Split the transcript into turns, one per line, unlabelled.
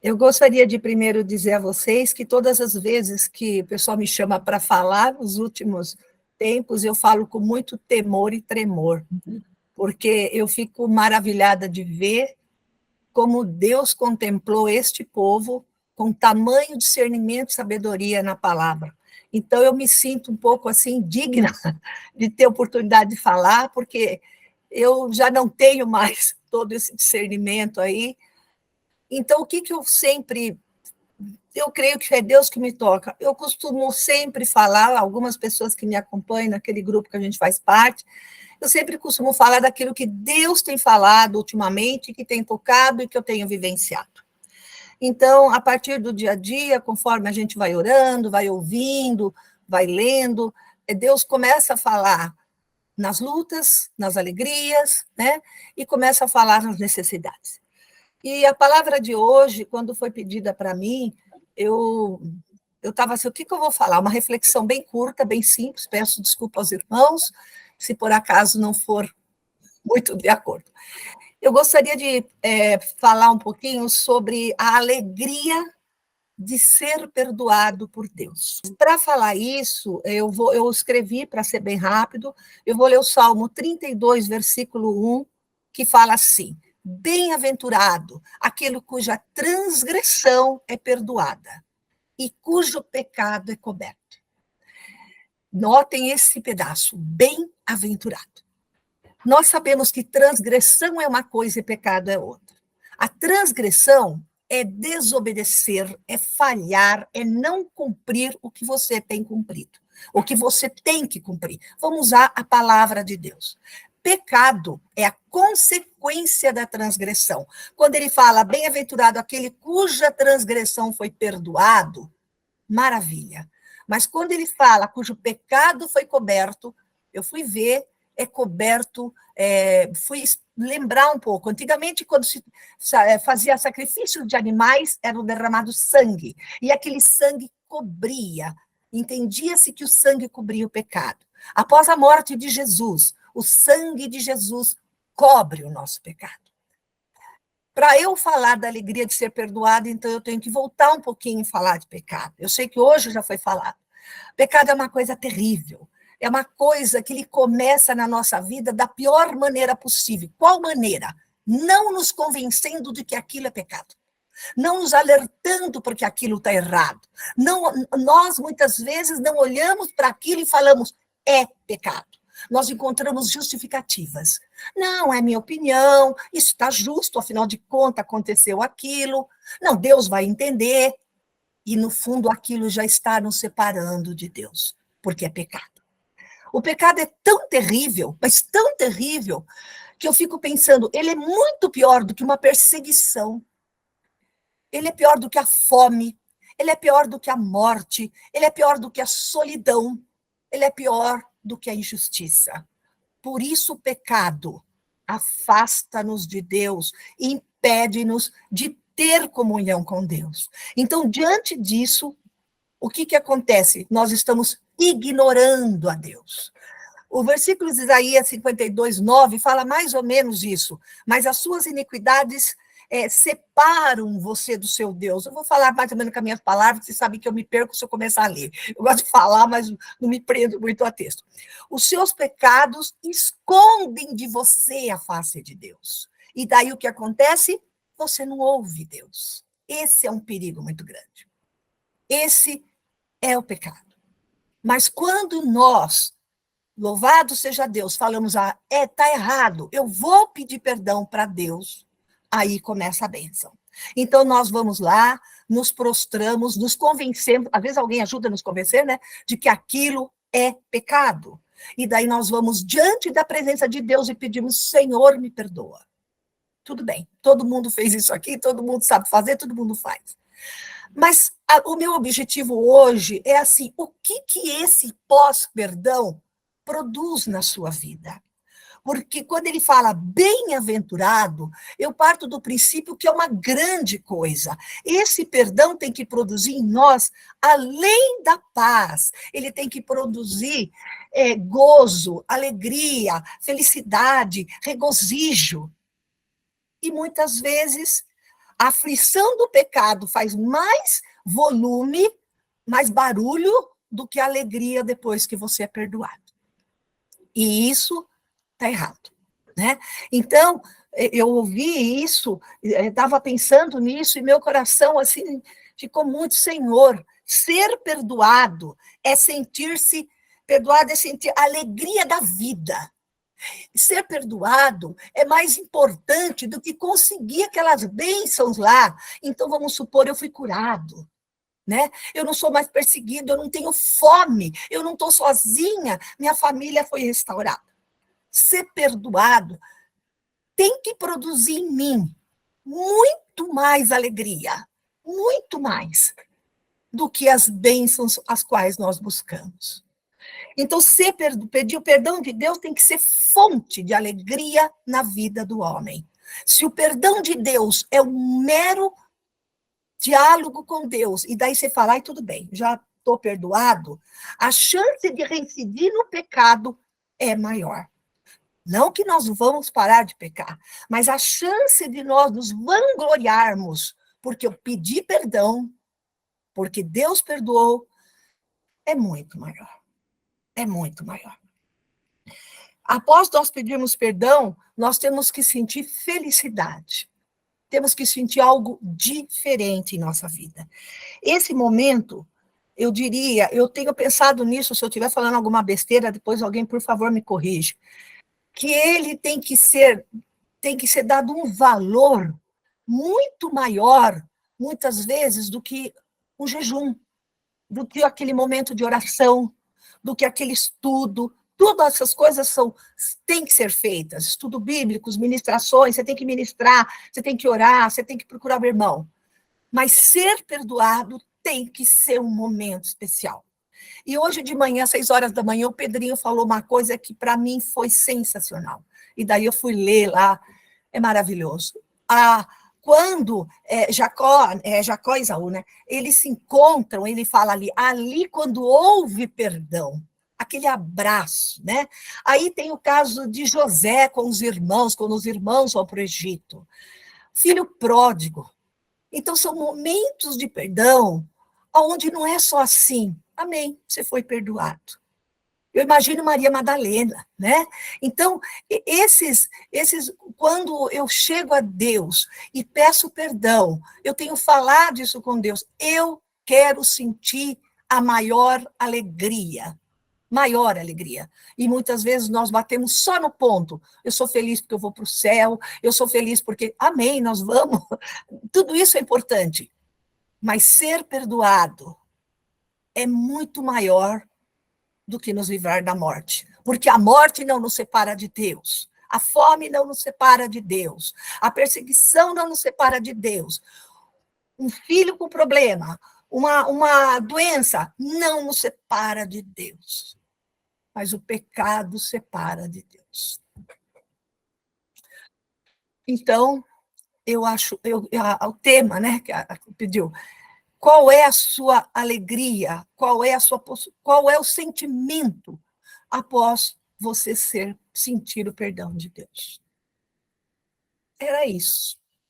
Eu gostaria de primeiro dizer a vocês que todas as vezes que o pessoal me chama para falar, nos últimos tempos, eu falo com muito temor e tremor, porque eu fico maravilhada de ver como Deus contemplou este povo com tamanho discernimento e sabedoria na palavra. Então, eu me sinto um pouco assim, digna de ter oportunidade de falar, porque eu já não tenho mais todo esse discernimento aí. Então, o que eu sempre... Eu creio que é Deus que me toca. Eu costumo sempre falar, algumas pessoas que me acompanham naquele grupo que a gente faz parte, eu sempre costumo falar daquilo que Deus tem falado ultimamente, que tem tocado e que eu tenho vivenciado. Então, a partir do dia a dia, conforme a gente vai orando, vai ouvindo, vai lendo, Deus começa a falar nas lutas, nas alegrias, né? E começa a falar nas necessidades. E a palavra de hoje, quando foi pedida para mim, eu estava assim, o que eu vou falar? Uma reflexão bem curta, bem simples, peço desculpa aos irmãos, se por acaso não for muito de acordo. Eu gostaria de falar um pouquinho sobre a alegria de ser perdoado por Deus. Para falar isso, eu escrevi, para ser bem rápido, eu vou ler o Salmo 32, versículo 1, que fala assim: bem-aventurado aquele cuja transgressão é perdoada e cujo pecado é coberto. Notem esse pedaço, bem-aventurado. Nós sabemos que transgressão é uma coisa e pecado é outra. A transgressão é desobedecer, é falhar, é não cumprir o que você tem cumprido, o que você tem que cumprir. Vamos usar a palavra de Deus. Pecado é a consequência da transgressão. Quando ele fala, bem-aventurado aquele cuja transgressão foi perdoado, maravilha. Mas quando ele fala, cujo pecado foi coberto, eu fui ver, é coberto, fui lembrar um pouco. Antigamente, quando se fazia sacrifício de animais, era derramado sangue, e aquele sangue cobria, entendia-se que o sangue cobria o pecado. Após a morte de Jesus, o sangue de Jesus cobre o nosso pecado. Para eu falar da alegria de ser perdoado, então eu tenho que voltar um pouquinho e falar de pecado. Eu sei que hoje já foi falado. Pecado é uma coisa terrível. É uma coisa que ele começa na nossa vida da pior maneira possível. Qual maneira? Não nos convencendo de que aquilo é pecado. Não nos alertando porque aquilo está errado. Não, nós, muitas vezes, não olhamos para aquilo e falamos, é pecado. Nós encontramos justificativas. Não, é minha opinião, isso está justo, afinal de contas aconteceu aquilo. Não, Deus vai entender. E, no fundo, aquilo já está nos separando de Deus, porque é pecado. O pecado é tão terrível, mas tão terrível, que eu fico pensando, ele é muito pior do que uma perseguição. Ele é pior do que a fome, ele é pior do que a morte, ele é pior do que a solidão, ele é pior do que a injustiça. Por isso o pecado afasta-nos de Deus, impede-nos de ter comunhão com Deus. Então, diante disso, o que acontece? Nós estamos ignorando a Deus. O versículo de Isaías 52, 9 fala mais ou menos isso, mas as suas iniquidades separam você do seu Deus. Eu vou falar mais ou menos com as minhas palavras, você sabe que eu me perco se eu começar a ler. Eu gosto de falar, mas não me prendo muito a texto. Os seus pecados escondem de você a face de Deus. E daí o que acontece? Você não ouve Deus. Esse é um perigo muito grande. Esse é o pecado. Mas quando nós, louvado seja Deus, falamos, está errado, eu vou pedir perdão para Deus, aí começa a bênção. Então, nós vamos lá, nos prostramos, nos convencemos, às vezes alguém ajuda a nos convencer, né, de que aquilo é pecado. E daí nós vamos diante da presença de Deus e pedimos, Senhor, me perdoa. Tudo bem, todo mundo fez isso aqui, todo mundo sabe fazer, todo mundo faz. Mas o meu objetivo hoje é assim, o que esse pós-perdão produz na sua vida? Porque quando ele fala bem-aventurado, eu parto do princípio que é uma grande coisa. Esse perdão tem que produzir em nós, além da paz, ele tem que produzir gozo, alegria, felicidade, regozijo. E muitas vezes A aflição do pecado faz mais volume, mais barulho do que a alegria depois que você é perdoado. E isso está errado, né? Então, eu ouvi isso, estava pensando nisso, e meu coração, assim, ficou muito, Senhor, ser perdoado é sentir-se, perdoado é sentir a alegria da vida. Ser perdoado é mais importante do que conseguir aquelas bênçãos lá. Então, vamos supor, eu fui curado, né? Eu não sou mais perseguido, eu não tenho fome, eu não estou sozinha, minha família foi restaurada. Ser perdoado tem que produzir em mim muito mais alegria, muito mais do que as bênçãos as quais nós buscamos. Então, pedir o perdão de Deus tem que ser fonte de alegria na vida do homem. Se o perdão de Deus é um mero diálogo com Deus, e daí você fala, ai, tudo bem, já estou perdoado, a chance de reincidir no pecado é maior. Não que nós vamos parar de pecar, mas a chance de nós nos vangloriarmos, porque eu pedi perdão, porque Deus perdoou, é muito maior. É muito maior. Após nós pedirmos perdão, nós temos que sentir felicidade. Temos que sentir algo diferente em nossa vida. Esse momento, eu diria, eu tenho pensado nisso, se eu estiver falando alguma besteira, depois alguém, por favor, me corrija, que ele tem que ser dado um valor muito maior, muitas vezes, do que o jejum, do que aquele momento de oração, do que aquele estudo. Todas essas coisas têm que ser feitas. Estudo bíblico, ministrações, você tem que ministrar, você tem que orar, você tem que procurar o irmão. Mas ser perdoado tem que ser um momento especial. E hoje de manhã, 6 horas da manhã, o Pedrinho falou uma coisa que para mim foi sensacional. E daí eu fui ler lá, é maravilhoso. Quando Jacó e Esaú, né, eles se encontram, ele fala ali quando houve perdão, aquele abraço, né? Aí tem o caso de José com os irmãos, quando os irmãos vão para o Egito. Filho pródigo. Então, são momentos de perdão, onde não é só assim, amém, você foi perdoado. Eu imagino Maria Madalena, né? Então, quando eu chego a Deus e peço perdão, eu tenho falado isso com Deus, eu quero sentir a maior alegria. Maior alegria. E muitas vezes nós batemos só no ponto. Eu sou feliz porque eu vou para o céu, eu sou feliz porque, amém, nós vamos. Tudo isso é importante. Mas ser perdoado é muito maior do que nos livrar da morte. Porque a morte não nos separa de Deus. A fome não nos separa de Deus. A perseguição não nos separa de Deus. Um filho com problema, uma doença, não nos separa de Deus. Mas o pecado separa de Deus. Então, eu acho, o tema, né, que pediu, qual é a sua alegria, qual é o sentimento após você sentir o perdão de Deus? Era isso.